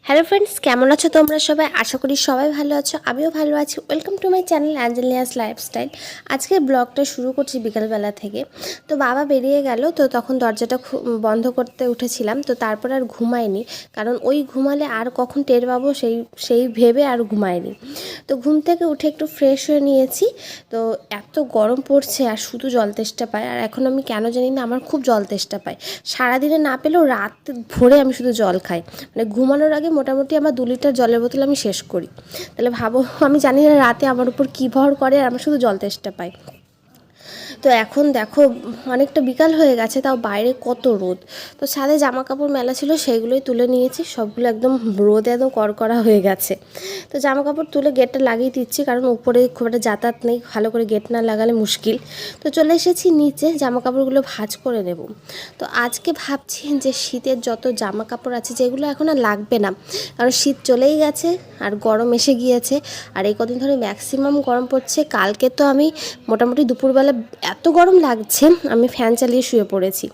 Hello friends, কেমন আছো তোমরা সবাই? আশা করি সবাই ভালো আছো, আমিও ভালো আছি। Welcome to my channel Angelia's lifestyle. আজকে ব্লগটা শুরু করছি বিকালবেলা থেকে। তো বাবা বেরিয়ে গেল, তো তখন দরজাটা বন্ধ করতে উঠেছিলাম। তো তারপর আর ঘুমাইনি, কারণ ওই ঘুমালে আর কখন টের পাবো সেই সেই ভেবে আর ঘুমাইনি। তো ঘুম থেকে উঠে একটু ফ্রেশ হয়ে নিয়েছি। তো এত গরম পড়ছে আর শুধু জল তেষ্টা পায়। আর এখন আমি কেন জানি না আমার খুব জল তেষ্টা পায়। সারাদিনে না পেলেও রাত ভোরে আমি শুধু জল খাই। মানে ঘুমানোর আগে মোটামুটি আমার 2 লিটার জলের বোতল আমি শেষ করি। তাহলে ভাবো, আমি জানি না রাতে আমার উপর কী ভর করে আর আমার শুধু জল তেষ্টা পায়। তো এখন দেখো অনেকটা বিকাল হয়ে গেছে, তাও বাইরে কত রোদ। তো ছাদে জামা কাপড় মেলা ছিল, সেইগুলোই তুলে নিয়েছি। সবগুলো একদম রোদে একদম কড়কড়া হয়ে গেছে। তো জামা কাপড় তুলে গেটটা লাগিয়ে দিচ্ছি, কারণ উপরে খুব একটা যাতায়াত নেই, ভালো করে গেট না লাগালে মুশকিল। তো চলে এসেছি নিচে, জামা কাপড়গুলো ভাঁজ করে নেব। তো আজকে ভাবছি যে শীতের যত জামা কাপড় আছে যেগুলো এখন আর লাগবে না, কারণ শীত চলেই গেছে আর গরম এসে গিয়েছে। আর এই কদিন ধরে ম্যাক্সিমাম গরম পড়ছে। কালকে তো আমি মোটামুটি দুপুরবেলা এত গরম লাগছে, আমি ফ্যান চালিয়ে শুয়ে পড়েছি।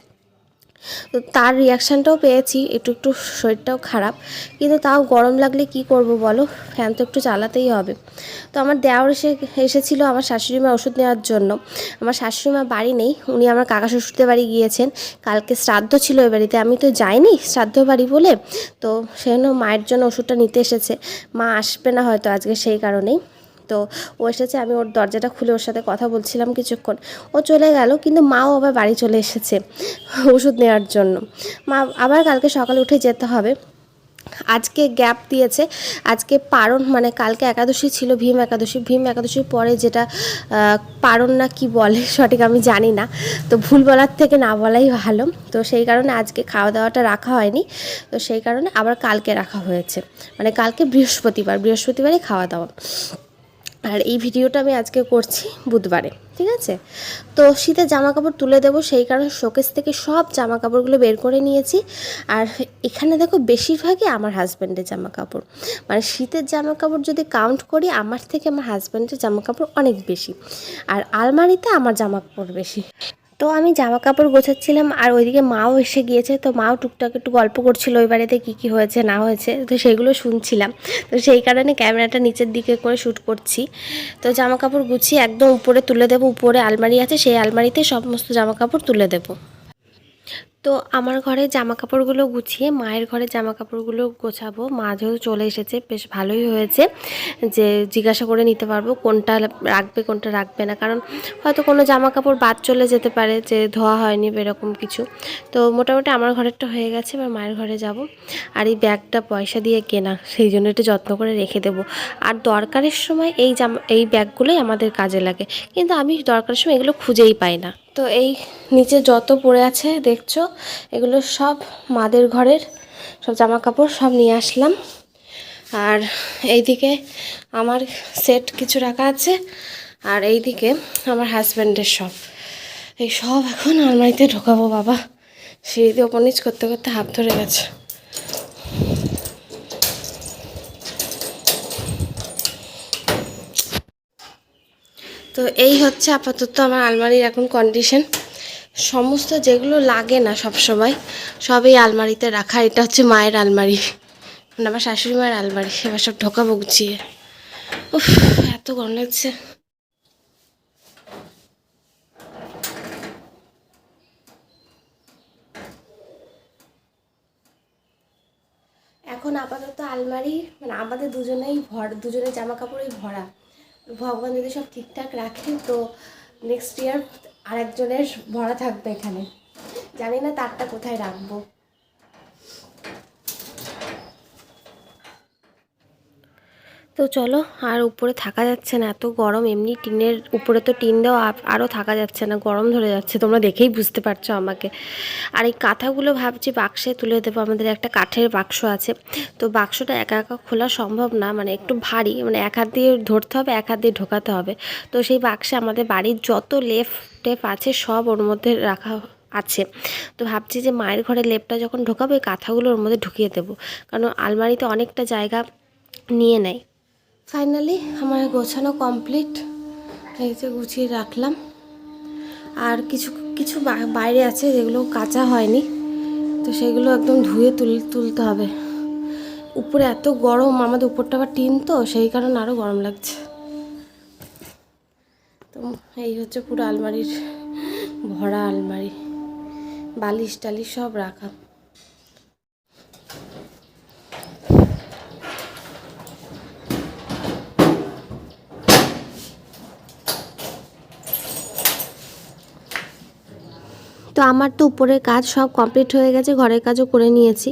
তো তার রিয়াকশানটাও পেয়েছি, একটু একটু শরীরটাও খারাপ, কিন্তু তাও গরম লাগলে কি করব বলো, ফ্যান তো একটু চালাতেই হবে। তো আমার দেওর এসেছিলো আমার শাশুড়িমা ওষুধ নেওয়ার জন্য। আমার শাশুড়িমা বাড়ি নেই, উনি আমার কাকা শ্বশুরদের বাড়ি গিয়েছেন। কালকে শ্রাদ্ধ ছিল ওই বাড়িতে, আমি তো যাইনি শ্রাদ্ধ বাড়ি বলে। তো সেজন্য মায়ের জন্য ওষুধটা নিতে এসেছে। মা আসবে না হয়তো আজকে, সেই কারণেই। তো ও এসেছে, আমি ওর দরজাটা খুলে ওর সাথে কথা বলছিলাম কিছুক্ষণ, ও চলে গেল। কিন্তু মাও আবার বাড়ি চলে এসেছে ওষুধ নেওয়ার জন্য। মা আবার কালকে সকালে উঠে যেতে হবে। আজকে গ্যাপ দিয়েছে, আজকে পারণ, মানে কালকে একাদশী ছিল, ভীম একাদশী। ভীম একাদশীর পরে যেটা পারণ না কি বলে সঠিক আমি জানি না, তো ভুল বলার থেকে না বলাই ভালো। তো সেই কারণে আজকে খাওয়া দাওয়াটা রাখা হয়নি। তো সেই কারণে আবার কালকে রাখা হয়েছে, মানে কালকে বৃহস্পতিবারই খাওয়া দাওয়া। আর এই ভিডিওটা আমি আজকে করছি বুধবারে, ঠিক আছে? তো শীতের জামা কাপড় তুলে দেবো, সেই কারণে শোকেস থেকে সব জামা কাপড়গুলো বের করে নিয়েছি। আর এখানে দেখো বেশিরভাগই আমার হাজব্যান্ডের জামা কাপড়, মানে শীতের জামা কাপড় যদি কাউন্ট করি, আমার থেকে আমার হাজব্যান্ডের জামা কাপড় অনেক বেশি। আর আলমারিতে আমার জামা কাপড় বেশি। তো আমি জামা কাপড় গোছাচ্ছিলাম, আর ওইদিকে মাও এসে গিয়েছে। তো মাও টুকটাক একটু গল্প করছিল ওই বাড়িতে কী হয়েছে না হয়েছে, তো সেইগুলো শুনছিলাম। তো সেই কারণে ক্যামেরাটা নিচের দিকে করে শ্যুট করছি। তো জামা কাপড় গুছিয়ে একদম উপরে তুলে দেবো, উপরে আলমারি আছে, সেই আলমারিতে সমস্ত জামা কাপড় তুলে দেবো। তো আমার ঘরে জামা কাপড়গুলো গুছিয়ে মায়ের ঘরে জামা কাপড়গুলো গোছাবো। মা যেহেতু চলে এসেছে, বেশ ভালোই হয়েছে যে জিজ্ঞাসা করে নিতে পারবো কোনটা রাখবে কোনটা রাখবে না, কারণ হয়তো কোনো জামা কাপড় বাদ চলে যেতে পারে যে ধোয়া হয়নি এরকম কিছু। তো মোটামুটি আমার ঘরেরটা হয়ে গেছে, এবার মায়ের ঘরে যাব। আর এই ব্যাগটা পয়সা দিয়ে কেনা, সেই জন্য একটু যত্ন করে রেখে দেবো। আর দরকারের সময় এই ব্যাগগুলোই আমাদের কাজে লাগে, কিন্তু আমি দরকারের সময় এগুলো খুঁজেই পাই না। তো এই নিচে যত পড়ে আছে দেখছো, এগুলো সব মাদের ঘরের সব জামা কাপড় সব নিয়ে আসলাম। আর এইদিকে আমার সেট কিছু রাখা আছে, আর এইদিকে আমার হাজব্যান্ডের সব, এই সব এখন আলমারিতে ঢোকাবো। বাবা সিঁড়ি দিয়ে ওপর নিচ করতে করতে হাত ধরে গেছে। তো এই হচ্ছে আপাতত আমার আলমারির এখন কন্ডিশন। সমস্ত যেগুলো লাগে না সব সময়, সব এই আলমারিতে রাখা। এটা হচ্ছে মায়ের আলমারি, মানে আমার শাশুড়ি মায়ের আলমারি। এবার সব ঢোকাবো গুছিয়ে। উফ, এত গরম লাগছে। এখন আপাতত আলমারি, মানে আমাদের দুজনের জামা কাপড়ই ভরা। ভগবান যদি সব ঠিকঠাক রাখে তো নেক্সট ইয়ার আরেকজনের ভরা থাকবে এখানে। জানি না তারটা কোথায় রাখবো। তো চলো, আর উপরে থাকা যাচ্ছে না, এত গরম। এমনি টিনের উপরে তো টিন দেওয়া, আরও থাকা যাচ্ছে না, গরম ধরে যাচ্ছে, তোমরা দেখেই বুঝতে পারছো আমাকে। আর এই কাঁথাগুলো ভাবছি বাক্সে তুলে দেবো। আমাদের একটা কাঠের বাক্স আছে, তো বাক্সটা একা একা খোলা সম্ভব না, মানে একটু ভারী, মানে এক হাত দিয়ে ধরতে হবে, এক হাত দিয়ে ঢোকাতে হবে। তো সেই বাক্সে আমাদের বাড়ির যত লেপ টেপ আছে সব ওর মধ্যে রাখা আছে। তো ভাবছি যে মায়ের ঘরে লেপটা যখন ঢোকাবো এই কাঁথাগুলো ওর মধ্যে ঢুকিয়ে দেবো, কারণ আলমারিতে অনেকটা জায়গা নিয়ে নেয়। ফাইনালি আমার গোছানো কমপ্লিট, এই যে গুছিয়ে রাখলাম। আর কিছু কিছু বাইরে আছে যেগুলো কাঁচা হয়নি, তো সেগুলো একদম ধুয়ে তুলতে হবে। উপরে এত গরম, আমাদের উপরটা আবার টিন তো সেই কারণে আরও গরম লাগছে। তো এই হচ্ছে পুরো আলমারির ভরা আলমারি, বালিশ টালিশ সব রাখা। তো আমার তো উপরের কাজ সব কমপ্লিট হয়ে গেছে, ঘরের কাজও করে নিয়েছি।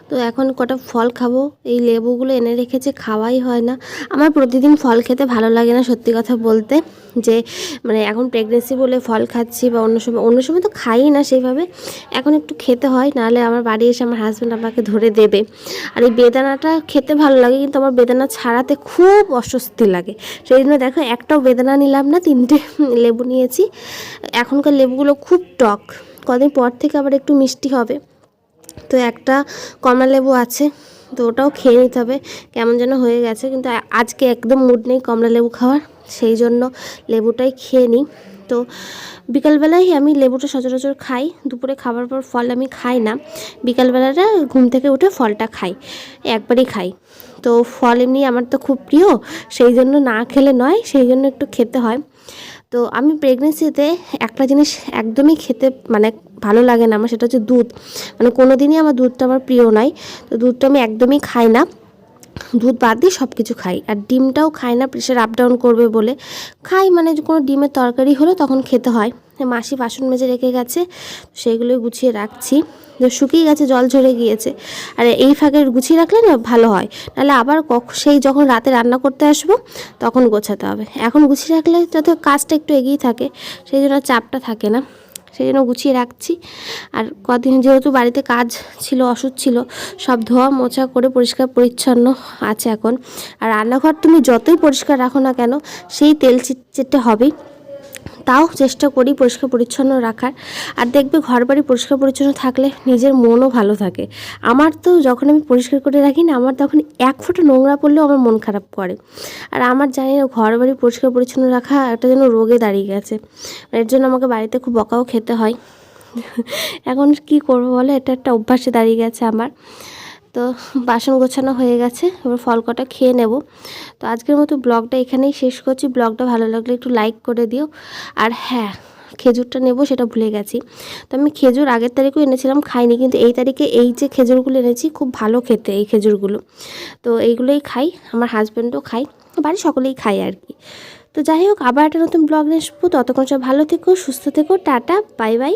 তো এখন কটা ফল খাবো। এই লেবুগুলো এনে রেখেছে, খাওয়াই হয় না। আমার প্রতিদিন ফল খেতে ভালো লাগে না সত্যি কথা বলতে, যে মানে এখন প্রেগনেন্সি বলে ফল খাচ্ছি, বা অন্য সময় তো খাই না সেইভাবে, এখন একটু খেতে হয়, নাহলে আমার বাড়ি এসে আমার হাজব্যান্ড আমাকে ধরে দেবে। আর এই বেদানাটা খেতে ভালো লাগে, কিন্তু আমার বেদানা ছাড়াতে খুব অস্বস্তি লাগে। সেই জন্য দেখো একটাও বেদানা নিলাম না, 3টে লেবু নিয়েছি। এখনকার লেবুগুলো খুব টক, কদিন পর থেকে আবার একটু মিষ্টি হবে। তো একটা কমলা লেবু আছে, তো ওটাও খেয়ে নিতে হবে, কেমন যেন হয়ে গেছে। কিন্তু আজকে একদম মুড নেই কমলা লেবু খাওয়ার, সেই জন্য লেবুটাই খেয়ে নিই। তো বিকালবেলায় আমি লেবুটা সচরাচর খাই, দুপুরে খাবার পর ফল আমি খাই না, বিকালবেলাটা ঘুম থেকে উঠে ফলটা খাই, একবারই খাই। তো ফল এমনি আমার তো খুব প্রিয়, সেই জন্য না খেলে নয়, সেই জন্য একটু খেতে হয়। তো আমি প্রেগনেন্সিতে একটা জিনিস একদমই খেতে মানে ভালো লাগে না আমার, সেটা হচ্ছে দুধ। মানে কোনো দিনই আমার দুধটা আমার প্রিয় নয়, তো দুধটা আমি একদমই খাই না। দুধ বাদ দিয়ে সব কিছু খাই, আর ডিমটাও খাই না, প্রেশার আপ ডাউন করবে বলে খাই। মানে কোনো ডিমের তরকারি হলো তখন খেতে হয়। মাসি বাসন মেজে রেখে গেছে, সেইগুলোই গুছিয়ে রাখছি। শুকিয়ে গেছে, জল ঝরে গিয়েছে, আর এই ফাঁকে গুছিয়ে রাখলে না ভালো হয়, নাহলে আবার সেই যখন রাতে রান্না করতে আসবো তখন গোছাতে হবে। এখন গুছিয়ে রাখলে যাতে কাজটা একটু এগিয়ে থাকে, সেই জন্য চাপটা থাকে না, সেই জন্য গুছিয়ে রাখছি। আর কদিন যেহেতু বাড়িতে কাজ ছিল, ওষুধ ছিল, সব ধোয়া মোছা করে পরিষ্কার পরিচ্ছন্ন আছে এখন। আর রান্নাঘর তুমি যতই পরিষ্কার রাখো না কেন, সেই তেল চিটচিটে হবেই, তাও চেষ্টা করি পরিষ্কার পরিচ্ছন্ন রাখার। আর দেখবে ঘর বাড়ি পরিষ্কার পরিচ্ছন্ন থাকলে নিজের মনও ভালো থাকে। আমার তো যখন আমি পরিষ্কার করে রাখি না, আমার তখন এক ফোঁটা নোংরা পড়লেও আমার মন খারাপ করে। আর আমার জানি না, ঘর বাড়ি পরিষ্কার পরিচ্ছন্ন রাখা একটা যেন রোগে দাঁড়িয়ে গেছে, এর জন্য আমাকে বাড়িতে খুব বকাও খেতে হয়। এখন কি করবো বলো, এটা একটা অভ্যাসে দাঁড়িয়ে গেছে আমার। তো বাসন গোছানো হয়ে গেছে, এবার ফল কটা খেয়ে নেব। তো আজকের মতো ব্লগটা এখানেই শেষ করছি। ব্লগটা ভালো লাগলে একটু লাইক করে দিও। আর হ্যাঁ, খেজুরটা নেব সেটা ভুলে গেছি। তো আমি খেজুর আগের তারিখেও এনেছিলাম, খাইনি, কিন্তু এই তারিখে এই যে খেজুরগুলো এনেছি খুব ভালো খেতে এই খেজুরগুলো। তো এইগুলোই খাই, আমার হাজব্যান্ডও খাই, বাড়ির সকলেই খাই আর কি। তো যাই হোক, আবার একটা নতুন ব্লগ নিয়ে আসবো। ততক্ষণ সব ভালো থেকো, সুস্থ থেকো, টাটা, বাই বাই।